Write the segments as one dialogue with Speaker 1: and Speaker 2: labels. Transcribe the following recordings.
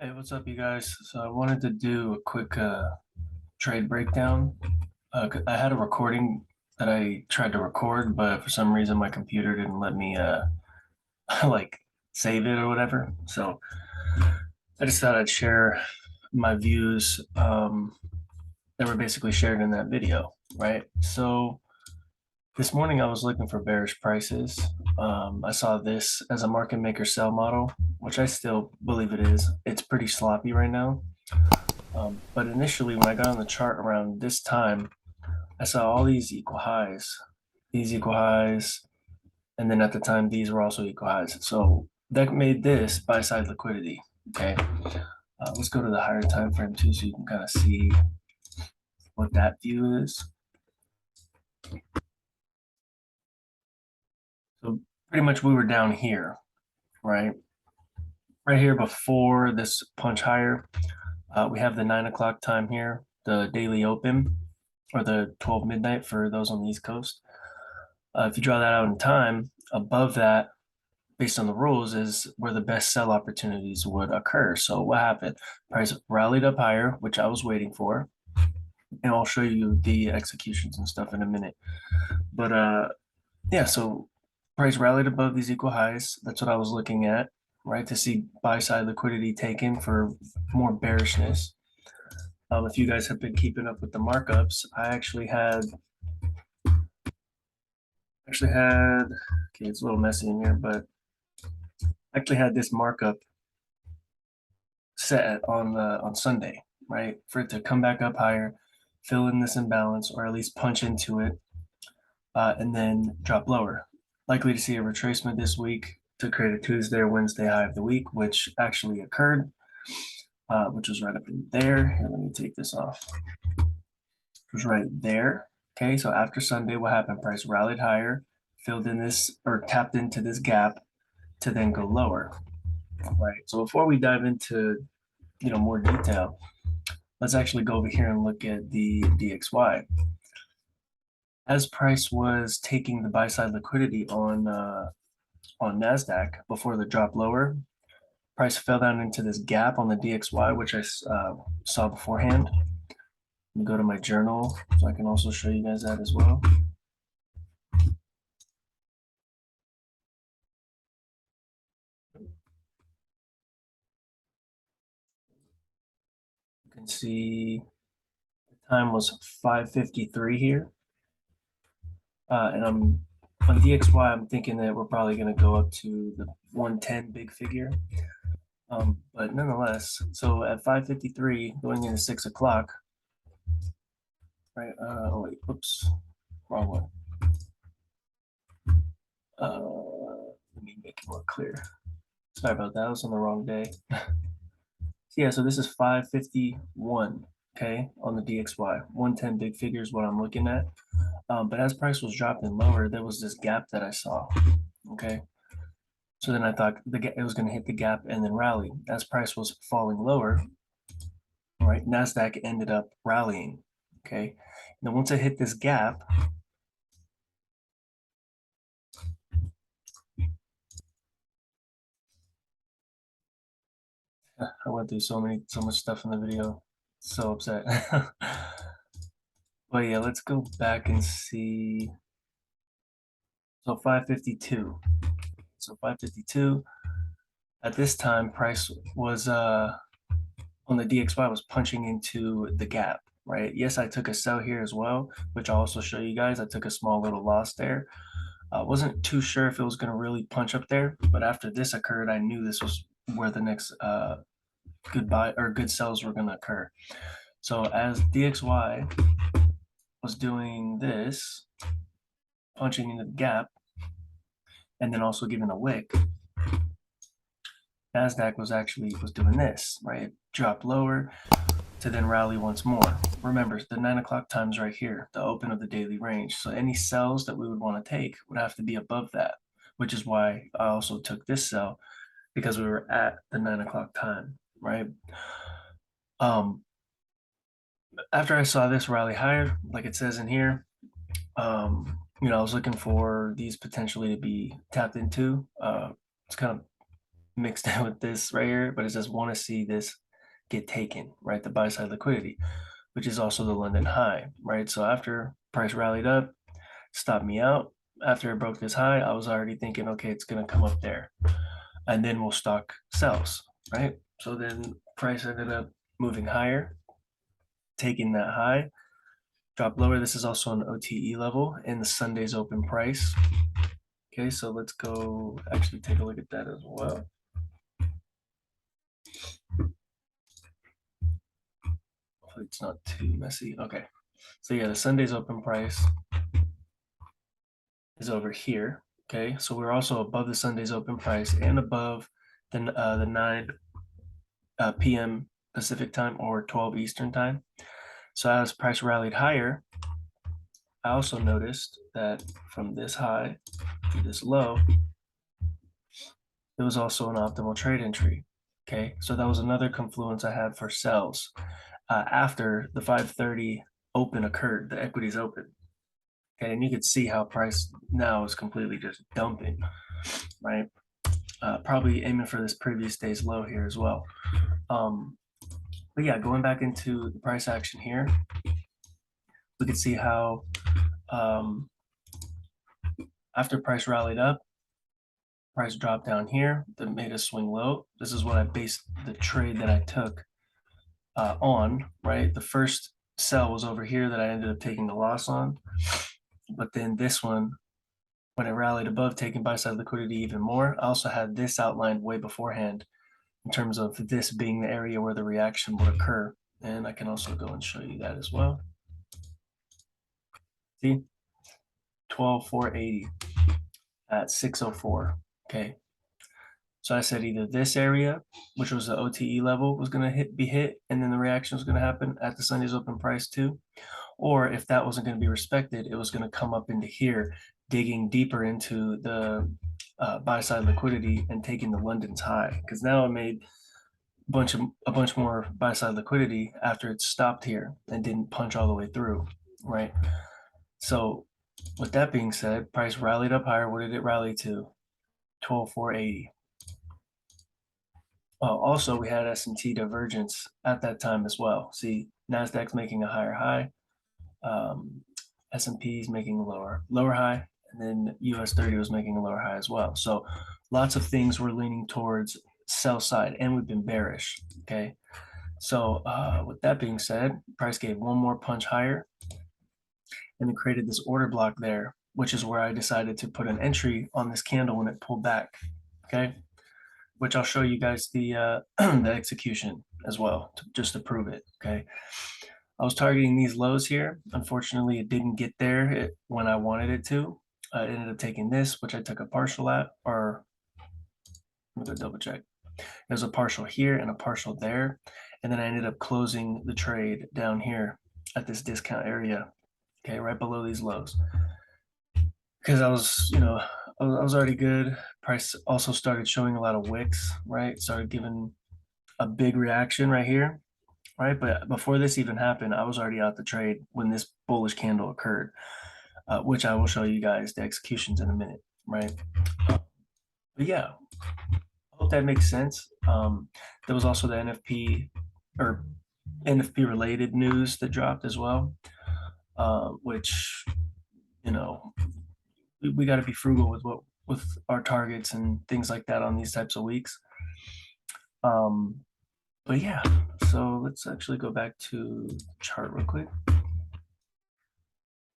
Speaker 1: Hey, what's up, you guys? So I wanted to do a quick trade breakdown. I had a recording that I tried to record, but for some reason my computer didn't let me like save it or whatever. So I just thought I'd share my views that were basically shared in that video, right? So this morning I was looking for bearish prices. I saw this as a market maker sell model, which I still believe it is. It's pretty sloppy right now. But initially, when I got on the chart around this time, I saw all these equal highs, and then at the time, these were also equal highs. So that made this buy side liquidity. Okay, let's go to the higher time frame too, so you can kind of see what that view is. So pretty much we were down here, right? Right here before this punch higher, we have the 9 o'clock time here, the daily open, or the 12 midnight for those on the East Coast. If you draw that out in time, above that, based on the rules, is where the best sell opportunities would occur. So what happened? Price rallied up higher, which I was waiting for, and I'll show you the executions and stuff in a minute. But yeah, so price rallied above these equal highs. That's what I was looking at, right? To see buy side liquidity taken for more bearishness. If you guys have been keeping up with the markups, I actually had okay, it's a little messy in here, but I actually had this markup set on Sunday, right? For it to come back up higher, fill in this imbalance, or at least punch into it, and then drop lower. Likely to see a retracement this week to create a Tuesday or Wednesday high of the week, which actually occurred, which was right up in there. Here, let me take this off. It was right there. Okay, so after Sunday, what happened? Price rallied higher, filled in this or tapped into this gap to then go lower. Right. So before we dive into more detail, let's actually go over here and look at the DXY. As price was taking the buy side liquidity on Nasdaq before the drop lower, price fell down into this gap on the DXY, which I saw beforehand. Let me go to my journal so I can also show you guys that as well. You can see the time was 5:53 here. And I'm on DXY, I'm thinking that we're probably going to go up to the 110 big figure. But nonetheless, so at 5:53 going into 6 o'clock, right? Oh wait, oops, wrong one. Let me make it more clear. Sorry about that. I was on the wrong day. Yeah, so this is 5:51. Okay, on the DXY, 110 big figure is what I'm looking at. But as price was dropping lower, there was this gap that I saw. Okay, so then I thought it was going to hit the gap and then rally. As price was falling lower, right, Nasdaq ended up rallying. Okay, now once I hit this gap, I went through so much stuff in the video. So upset. But yeah, let's go back and see. So 552. So 552. At this time, price was on the DXY was punching into the gap, right? Yes, I took a sell here as well, which I'll also show you guys. I took a small little loss there. I wasn't too sure if it was going to really punch up there, but after this occurred, I knew this was where the next good buy or good sells were going to occur. So as DXY was doing this, punching into the gap, and then also giving a wick, Nasdaq was doing this, right? Dropped lower to then rally once more. Remember, the 9 o'clock time's right here, the open of the daily range. So any sells that we would want to take would have to be above that, which is why I also took this sell because we were at the 9 o'clock time, right? After I saw this rally higher, like it says in here, I was looking for these potentially to be tapped into. It's kind of mixed in with this right here, but it says want to see this get taken, right? The buy side liquidity, which is also the London high, right? So after price rallied up, stopped me out. After it broke this high, I was already thinking, okay, it's going to come up there and then we'll stock sells, right? So then price ended up moving higher, taking that high, drop lower. This is also an OTE level in the Sunday's open price. Okay, so let's go actually take a look at that as well. Hopefully it's not too messy. Okay, so yeah, the Sunday's open price is over here. Okay, so we're also above the Sunday's open price and above the 9 p.m. Pacific time or 12 Eastern time. So as price rallied higher, I also noticed that from this high to this low, it was also an optimal trade entry. Okay, so that was another confluence I had for sells after the 5:30 open occurred, the equities open. Okay, and you could see how price now is completely just dumping, right? Probably aiming for this previous day's low here as well. But yeah, going back into the price action here, we could see how after price rallied up, price dropped down here that made a swing low. This is what I based the trade that I took on, right? The first sell was over here that I ended up taking the loss on. But then this one, when it rallied above, taking buy side liquidity even more, I also had this outlined way beforehand in terms of this being the area where the reaction would occur. And I can also go and show you that as well. See, 12,480 at 604. Okay. So I said either this area, which was the OTE level, was going to be hit, and then the reaction was going to happen at the Sunday's open price too. Or if that wasn't going to be respected, it was going to come up into here, digging deeper into the buy side liquidity and taking the London's high. Because now it made a bunch more buy side liquidity after it stopped here and didn't punch all the way through, right? So with that being said, price rallied up higher. What did it rally to? 12,480. Also, we had S&T divergence at that time as well. See, Nasdaq's making a higher high, S&P is making a lower high, and then US 30 was making a lower high as well. So lots of things were leaning towards sell side, and we've been bearish. Okay, so with that being said, price gave one more punch higher, and it created this order block there, which is where I decided to put an entry on this candle when it pulled back. Okay, which I'll show you guys the the execution as well, just to prove it. Okay, I was targeting these lows here. Unfortunately, it didn't get there when I wanted it to. I ended up taking this, which I took a partial at, or let me go double check. There's a partial here and a partial there, and then I ended up closing the trade down here at this discount area. Okay, right below these lows, because I was, I was already good. Price also started showing a lot of wicks, right? Started giving a big reaction right here, right? But before this even happened, I was already out the trade when this bullish candle occurred, which I will show you guys the executions in a minute, right? But yeah, I hope that makes sense. There was also the NFP or NFP related news that dropped as well, which, you know, we got to be frugal with our targets and things like that on these types of weeks. But yeah, so let's actually go back to the chart real quick.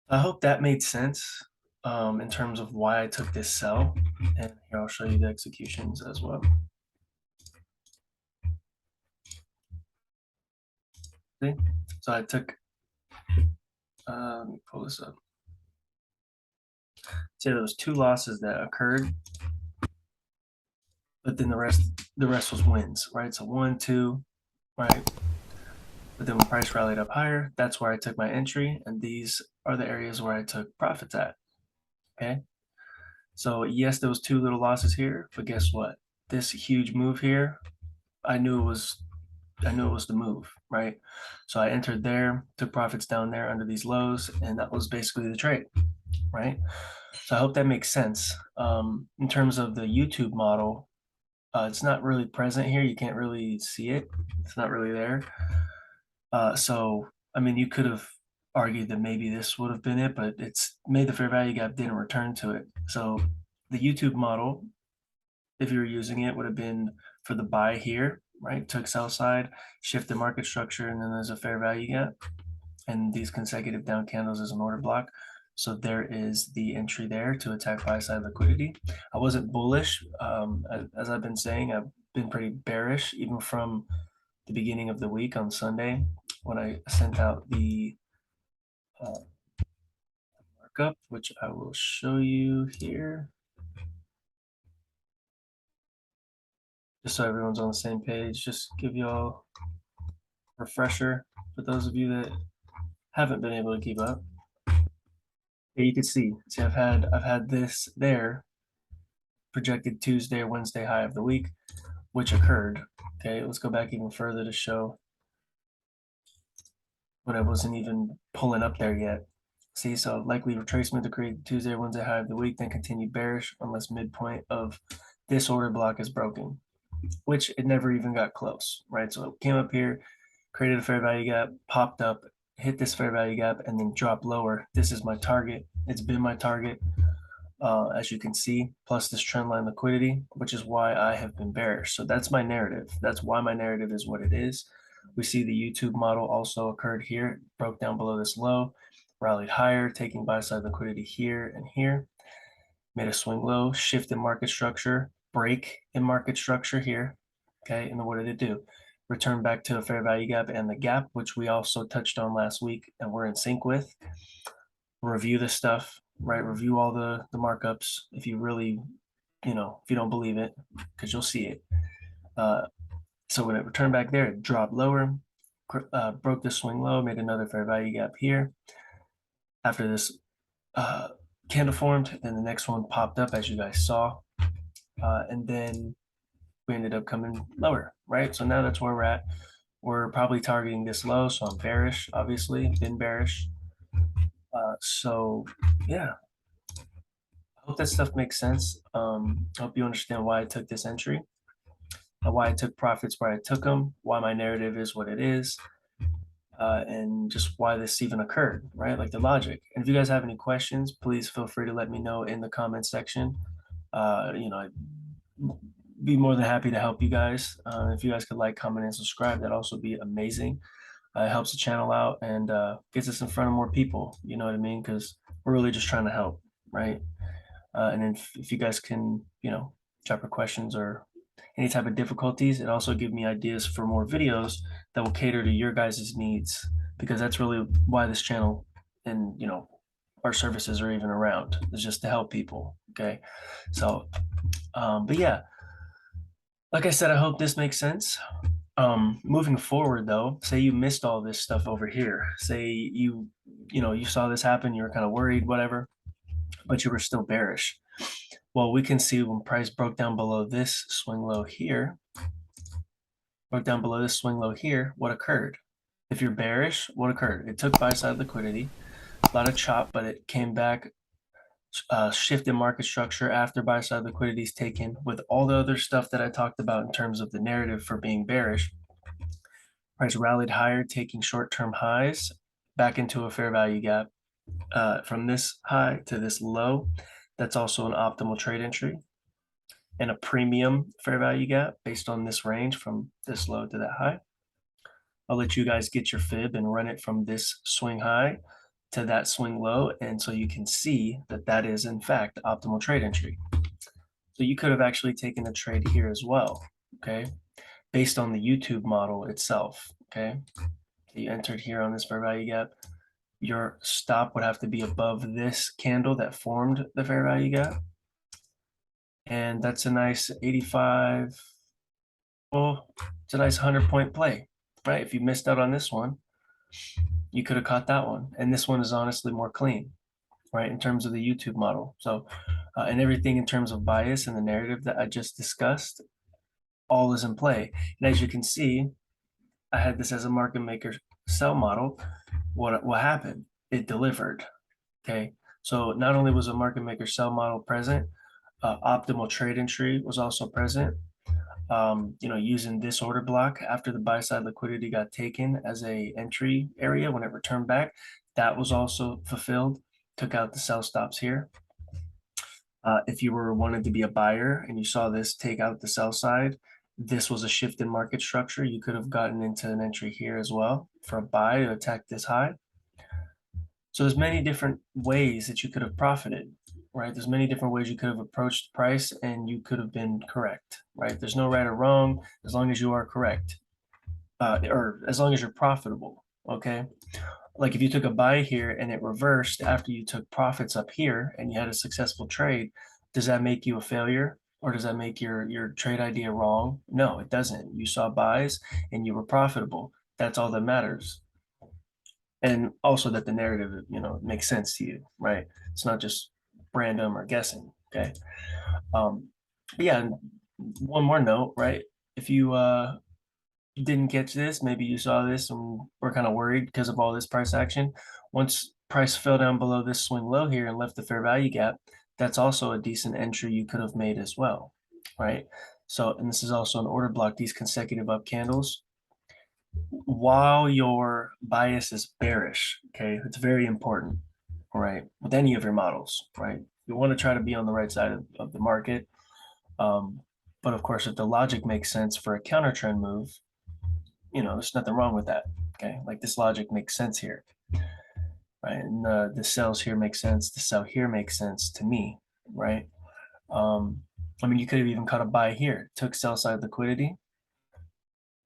Speaker 1: I hope that made sense in terms of why I took this sell. And here I'll show you the executions as well. See? So I took, let me pull this up. See, there was two losses that occurred, but then the rest was wins, right? So 1, 2, right? But then when price rallied up higher, that's where I took my entry, and these are the areas where I took profits at. Okay. So yes, there was two little losses here, but guess what? This huge move here, I knew it was the move, right? So I entered there, took profits down there under these lows, and that was basically the trade, right? So I hope that makes sense. In terms of the YouTube model, It's not really present here. You can't really see it. It's not really there. So, I mean, you could have argued that maybe this would have been it, but it's made the fair value gap didn't return to it. So the YouTube model, if you were using it, would have been for the buy here, right? Took sell side, shift the market structure, and then there's a fair value gap. And these consecutive down candles is an order block. So there is the entry there to attack buy side liquidity. I wasn't bullish. As I've been saying, I've been pretty bearish, even from the beginning of the week on Sunday when I sent out the markup, which I will show you here. Just so everyone's on the same page, just give y'all a refresher for those of you that haven't been able to keep up. Yeah, you can see I've had this there projected Tuesday or Wednesday high of the week, which occurred. Okay, let's go back even further to show when I wasn't even pulling up there yet. See, so likely retracement to create Tuesday or Wednesday high of the week, then continued bearish unless midpoint of this order block is broken, which it never even got close, right? So it came up here, created a fair value gap, popped up, hit this fair value gap, and then dropped lower. This is my target. It's been my target, as you can see, plus this trend line liquidity, which is why I have been bearish. So that's my narrative. That's why my narrative is what it is. We see the YouTube model also occurred here, broke down below this low, rallied higher, taking buy side liquidity here and here, made a swing low, shift in market structure, break in market structure here. Okay, and then what did it do? Return back to a fair value gap and the gap, which we also touched on last week and we're in sync with. Review this stuff, right? Review all the markups if you really, if you don't believe it, because you'll see it. So when it returned back there, it dropped lower, broke the swing low, made another fair value gap here. After this candle formed, then the next one popped up, as you guys saw, and then we ended up coming lower, right? So now that's where we're at. We're probably targeting this low, so I'm bearish, obviously, been bearish. So yeah, I hope that stuff makes sense. I hope you understand why I took this entry, why I took profits where I took them, why my narrative is what it is, and just why this even occurred, right? Like the logic. And if you guys have any questions, please feel free to let me know in the comment section. I'd be more than happy to help you guys. If you guys could like, comment, and subscribe, that'd also be amazing. It helps the channel out and gets us in front of more people. You know what I mean? Because we're really just trying to help, right? And if you guys can, drop your questions or any type of difficulties, it also gives me ideas for more videos that will cater to your guys' needs, because that's really why this channel and, our services are even around, is just to help people. Okay. So, but yeah, like I said, I hope this makes sense. Moving forward though, say you missed all this stuff over here. Say you saw this happen, you were kind of worried, whatever, but you were still bearish. Well, we can see when price broke down below this swing low here, what occurred? If you're bearish, what occurred? It took buy side liquidity, a lot of chop, but it came back, shift in market structure after buy side liquidity is taken, with all the other stuff that I talked about in terms of the narrative for being bearish. Price rallied higher, taking short-term highs back into a fair value gap from this high to this low. That's also an optimal trade entry and a premium fair value gap based on this range from this low to that high. I'll let you guys get your fib and run it from this swing high to that swing low. And so you can see that that is in fact optimal trade entry. So you could have actually taken a trade here as well, okay, based on the YouTube model itself, okay. You entered here on this fair value gap. Your stop would have to be above this candle that formed the fair value gap. And that's a nice 85. Well, it's a nice 100-point play, right? If you missed out on this one, you could have caught that one. And this one is honestly more clean, right, in terms of the YouTube model. So, and everything in terms of bias and the narrative that I just discussed, all is in play. And as you can see, I had this as a market maker sell model. What happened? It delivered. Okay. So not only was a market maker sell model present, optimal trade entry was also present. using this order block after the buy side liquidity got taken as a entry area when it returned back, that was also fulfilled, took out the sell stops here. If you were wanted to be a buyer and you saw this take out the sell side, this was a shift in market structure. You could have gotten into an entry here as well for a buy to attack this high. So there's many different ways that you could have profited, right? There's many different ways you could have approached the price and you could have been correct, right? There's no right or wrong as long as you are correct, or as long as you're profitable, okay? Like if you took a buy here and it reversed after you took profits up here and you had a successful trade, does that make you a failure? Or does that make your trade idea wrong? No, it doesn't. You saw buys and you were profitable. That's all that matters. And also that the narrative, makes sense to you, right? It's not just random or guessing. Okay. But yeah, one more note, right? If you didn't catch this, maybe you saw this and were kind of worried because of all this price action. Once price fell down below this swing low here and left the fair value gap, that's also a decent entry you could have made as well, right? So, and this is also an order block, these consecutive up candles. While your bias is bearish, okay, it's very important, right, with any of your models, right? You want to try to be on the right side of the market. But of course, if the logic makes sense for a counter trend move, there's nothing wrong with that. Okay, like this logic makes sense here, right? And the sells here make sense. The sell here makes sense to me, right? I mean, you could have even caught a buy here, took sell side liquidity,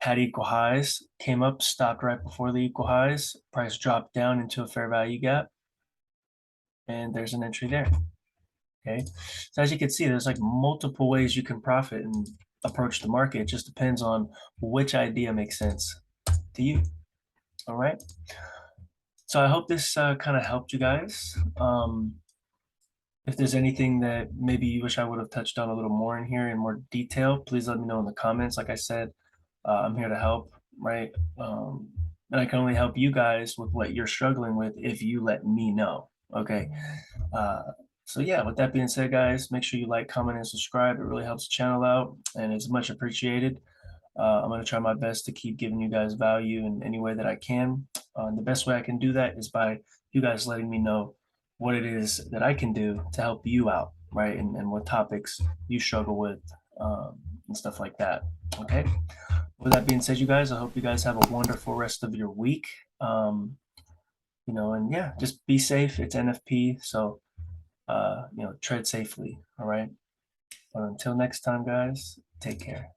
Speaker 1: had equal highs, came up, stopped right before the equal highs, price dropped down into a fair value gap, and there's an entry there. Okay, so as you can see, there's like multiple ways you can profit and approach the market. It just depends on which idea makes sense to you. All right. So I hope this kind of helped you guys. If there's anything that maybe you wish I would have touched on a little more in here in more detail, please let me know in the comments. Like I said, I'm here to help, right? And I can only help you guys with what you're struggling with if you let me know. Okay. Uh, so yeah, with that being said, guys, make sure you like, comment, and subscribe. It really helps the channel out and it's much appreciated. I'm going to try my best to keep giving you guys value in any way that I can. The best way I can do that is by you guys letting me know what it is that I can do to help you out, right? And what topics you struggle with and stuff like that. Okay. With that being said, you guys, I hope you guys have a wonderful rest of your week. And yeah, just be safe. It's NFP. So, tread safely. All right. But until next time, guys, take care.